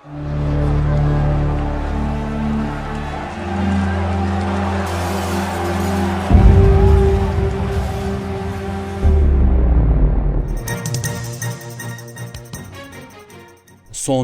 Son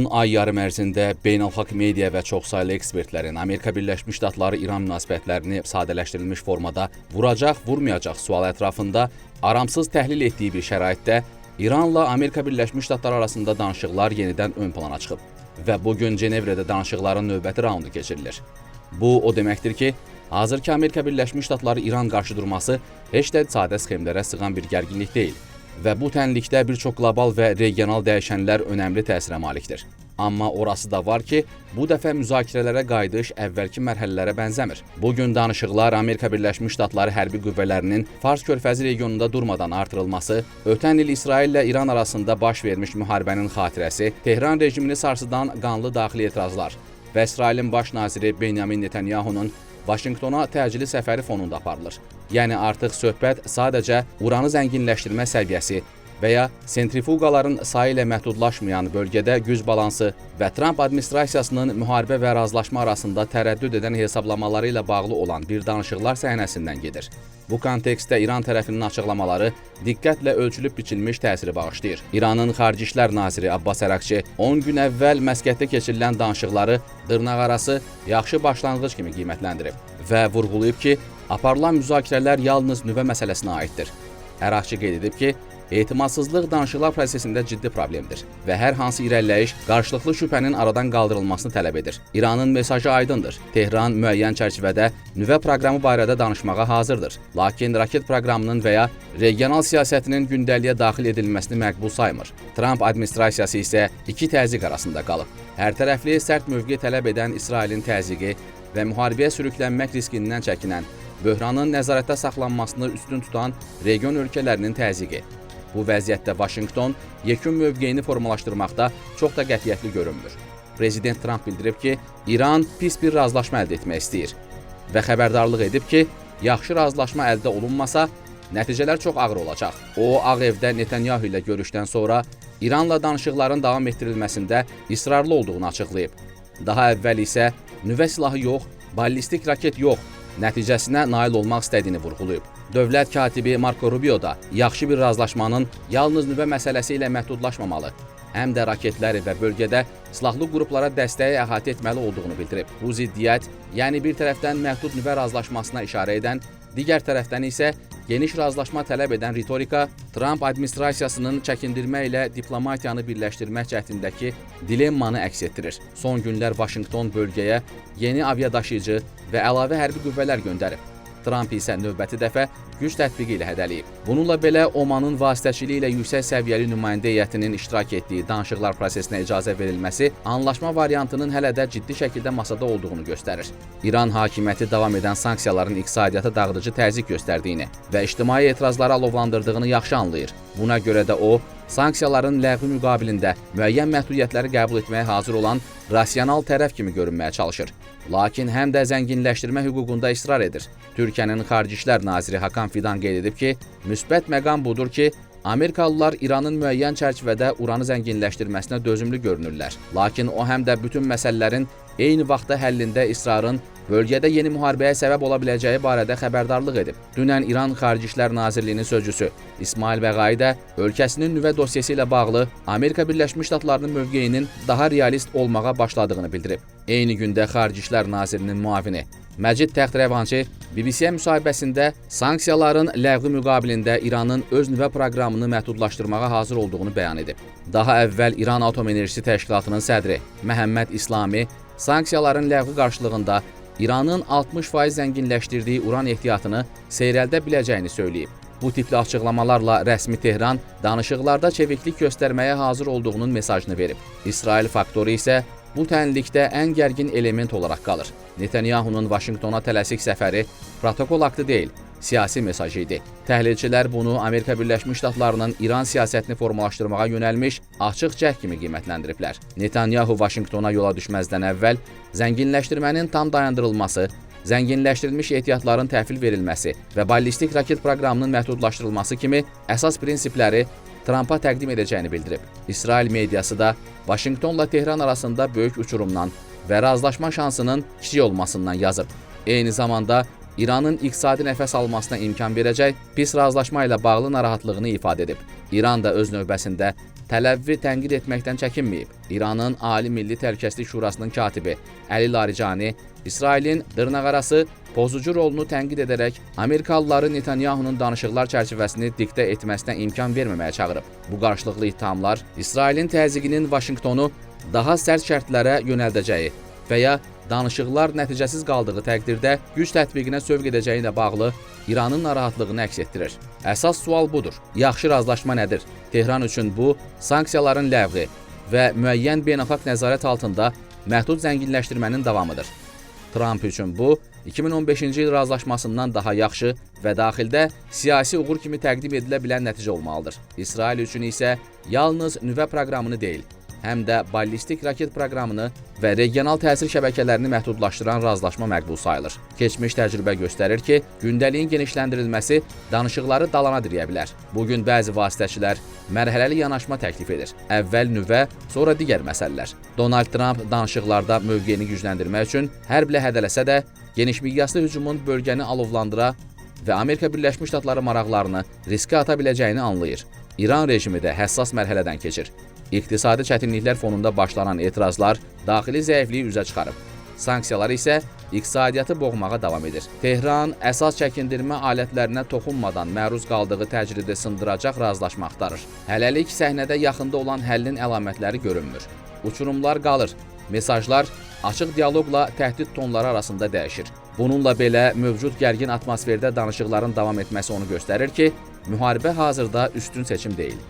ay yarım ərzində beynəlxalq media və çoxsaylı ekspertlərin Amerika Birləşmiş Ştatları-İran münasibətlərini sadələşdirilmiş formada vuracaq, vurmayacaq sual ətrafında aramsız təhlil etdiyi bir şəraitdə İranla Amerika Birləşmiş Ştatları arasında danışıqlar yenidən ön plana çıxıb və bugün Cenevrədə danışıqların növbəti raundu keçirilir. Bu, o deməkdir ki, hazırki Amerika Birləşmiş Ştatları-İran qarşıdurması heç də sadə sxemlərə sığan bir gərginlik deyil və bu tənlikdə bir çox qlobal və regional dəyişənlər önəmli təsirə malikdir. Amma orası da var ki, bu dəfə müzakirələrə qayıdış əvvəlki mərhələlərə bənzəmir. Bugün danışıqlar Amerika Birləşmiş Ştatları hərbi qüvvələrinin Fars körfəzi regionunda durmadan artırılması, ötən il İsrail ilə İran arasında baş vermiş müharibənin xatirəsi, Tehran rejimini sarsıdan qanlı daxili etirazlar və İsrailin baş naziri Benyamin Netanyahunun Vaşinqtona təcili səfəri fonunda aparılır. Yəni artıq söhbət sadəcə uranı zənginləşdirmə səviyyəsi və ya sentrifuqaların sayı ilə məhdudlaşmayan bölgədə güc balansı və Trump administrasiyasının müharibə və razılaşma arasında tərəddüd edən hesablamaları ilə bağlı olan bir danışıqlar səhnəsindən gedir. Bu kontekstdə İran tərəfinin açıqlamaları diqqətlə ölçülüb biçilmiş təsiri bağışlayır. İranın Xarici İşlər naziri Abbas Əraqçi 10 gün əvvəl Məskətdə keçirilən danışıqları dırnaqarası yaxşı başlanğıc kimi qiymətləndirib və vurğulayıb ki, aparılan müzakirələr yalnız nüvə məsələsinə aiddir. Əraqçi qeyd edib ki, etimadsızlıq danışıqlar prosesində ciddi problemdir və hər hansı irəliləyiş qarşılıqlı şübhənin aradan qaldırılmasını tələb edir. İranın mesajı aydındır. Tehran müəyyən çərçivədə nüvə proqramı barədə danışmağa hazırdır. Lakin raket proqramının və ya regional siyasətinin gündəliyə daxil edilməsini məqbul saymır. Trump administrasiyası isə iki təzyiq arasında qalıb. Hərtərəfli sərt mövqe tələb edən İsrailin təzyiqi və müharibəyə sürüklənmək riskindən çəkinən, böhranın nəzarətdə saxlanmasını üstün tutan region ölkələrinin təzyiqi. Bu vəziyyətdə Vaşinqton yekun mövqeyini formalaşdırmaqda çox da qətiyyətli görünmür. Prezident Trump bildirib ki, İran pis bir razılaşma əldə etmək istəyir və xəbərdarlıq edib ki, yaxşı razılaşma əldə olunmasa, nəticələr çox ağır olacaq. O, Ağ Evdə Netanyahu ilə görüşdən sonra İranla danışıqların davam etdirilməsində israrlı olduğunu açıqlayıb. Daha əvvəl isə nüvə silahı yox, ballistik raket yox, nəticəsinə nail olmaq istədiyini vurğulayıb. Dövlət katibi Marco Rubio da yaxşı bir razılaşmanın yalnız nüvə məsələsi ilə məhdudlaşmamalı, həm də raketləri və bölgədə silahlı qruplara dəstəyi əhatə etməli olduğunu bildirib. Bu ziddiyyət, yəni bir tərəfdən məhdud nüvə razılaşmasına işarə edən, digər tərəfdən isə geniş razılaşma tələb edən ritorika Trump administrasiyasının çəkindirmə ilə diplomatiyanı birləşdirmək cəhdindəki dilemmanı əks etdirir. Son günlər Vaşinqton bölgəyə yeni aviadaşıyıcı və əlavə hərbi qüvvələr göndərib. Trump isə növbəti dəfə güc tətbiqi ilə hədələyib. Bununla belə Omanın vasitəçiliyi ilə yüksək səviyyəli nümayəndə heyətinin iştirak etdiyi danışıqlar prosesinə icazə verilməsi anlaşma variantının hələ də ciddi şəkildə masada olduğunu göstərir. İran hakimiyyəti davam edən sanksiyaların iqtisadiyyata dağıdıcı təzyiq göstərdiyini və ictimai etirazları alovlandırdığını yaxşı anlayır. Buna görə də o, sanksiyaların ləğvi müqabilində müəyyən məhdudiyyətləri qəbul etməyə hazır olan rasional tərəf kimi görünməyə çalışır. Lakin həm də zənginləşdirmə hüququnda israr edir. Türkiyənin Xarici İşlər naziri Hakan Fidan qeyd edib ki, müsbət məqam budur ki, Amerikalılar İranın müəyyən çərçivədə uranı zənginləşdirməsinə dözümlü görünürlər. Lakin o həm də bütün məsələlərin eyni vaxtda həllində israrın bölgədə yeni müharibəyə səbəb ola biləcəyi barədə xəbərdarlıq edib. Dünən İran Xarici İşlər Nazirliyinin sözçüsü İsmail Bəğai də ölkəsinin nüvə dosyası ilə bağlı Amerika Birləşmiş Ştatlarının mövqeyinin daha realist olmağa başladığını bildirib. Eyni gündə Xarici İşlər Nazirinin müavini Məcid Təxtrəvançı BBC-yə müsahibəsində sanksiyaların ləğvi müqabilində İranın öz nüvə proqramını məhdudlaşdırmağa hazır olduğunu bəyan edib. Daha əvvəl İran Atom Enerjisi Təşkilatının sədri Məhəmməd İslami sanksiyaların ləğvi qarşılığında İranın 60% zənginləşdirdiyi uran ehtiyatını seyrəldə biləcəyini söyləyib. Bu tipli açıqlamalarla rəsmi Tehran danışıqlarda çeviklik göstərməyə hazır olduğunun mesajını verib. İsrail faktoru isə bu tənlikdə ən gərgin element olaraq qalır. Netanyahunun Vaşinqtona tələsik səfəri protokol aktı deyil, siyasi mesaj idi. Təhlilçilər bunu Amerika Birləşmiş Ştatlarının İran siyasətini formalaşdırmağa yönəlmiş açıq cəhd kimi qiymətləndiriblər. Netanyahu Vaşinqtona yola düşməzdən əvvəl zənginləşdirmənin tam dayandırılması, zənginləşdirilmiş ehtiyatların təhvil verilməsi və ballistik raket proqramının məhdudlaşdırılması kimi əsas prinsipləri Trampa təqdim edəcəyini bildirib. İsrail mediası da Vaşinqtonla Tehran arasında böyük uçurumdan və razılaşma şansının kiçik olmasından yazıb. Eyni zamanda İranın iqtisadi nəfəs almasına imkan verəcək pis razılaşma ilə bağlı narahatlığını ifadə edib. İran da öz növbəsində Təl-Əvivi tənqid etməkdən çəkinməyib. İranın Ali Milli Təhlükəsizlik Şurasının katibi Əli Larijani İsrailin dırnaqarası pozucu rolunu tənqid edərək Amerikalıları Netanyahunun danışıqlar çərçivəsini diktə etməsinə imkan verməməyə çağırıb. Bu qarşılıqlı ittihamlar İsrailin təzyiqinin Vaşinqtonu daha sərt şərtlərə yönəldəcəyi və ya danışıqlar nəticəsiz qaldığı təqdirdə güc tətbiqinə sövq edəcəyi ilə bağlı İranın narahatlığını əks etdirir. Əsas sual budur. Yaxşı razılaşma nədir? Tehran üçün bu, sanksiyaların ləğvi və müəyyən beynəlxalq nəzarət altında məhdud zənginləşdirmənin davamıdır. Tramp üçün bu, 2015-ci il razılaşmasından daha yaxşı və daxildə siyasi uğur kimi təqdim edilə bilən nəticə olmalıdır. İsrail üçün isə yalnız nüvə proqramını deyil, həm də ballistik raket proqramını və regional təsir şəbəkələrini məhdudlaşdıran razılaşma məqbul sayılır. Keçmiş təcrübə göstərir ki, gündəliyin genişləndirilməsi danışıqları dalana dirəyə bilər. Bugün bəzi vasitəçilər mərhələli yanaşma təklif edir. Əvvəl nüvə, sonra digər məsələlər. Donald Trump danışıqlarda mövqeyini gücləndirmək üçün hərblə hədələsə də, geniş miqyaslı hücumun bölgəni alovlandıra və Amerika Birləşmiş Ştatları maraqlarını riskə ata biləcəyini anlayır. İran rejimi də həssas mərhələdən keçir. İqtisadi çətinliklər fonunda başlanan etirazlar daxili zəifliyi üzə çıxarıb. Sanksiyalar isə iqtisadiyyatı boğmağa davam edir. Tehran əsas çəkindirmə alətlərinə toxunmadan məruz qaldığı təcridi sındıracaq razılaşma axtarır. Hələlik səhnədə yaxında olan həllin əlamətləri görünmür. Uçurumlar qalır. Mesajlar açıq dialoqla təhdid tonları arasında dəyişir. Bununla belə mövcud gərgin atmosferdə danışıqların davam etməsi onu göstərir ki, müharibə hazırda üstün seçim deyil.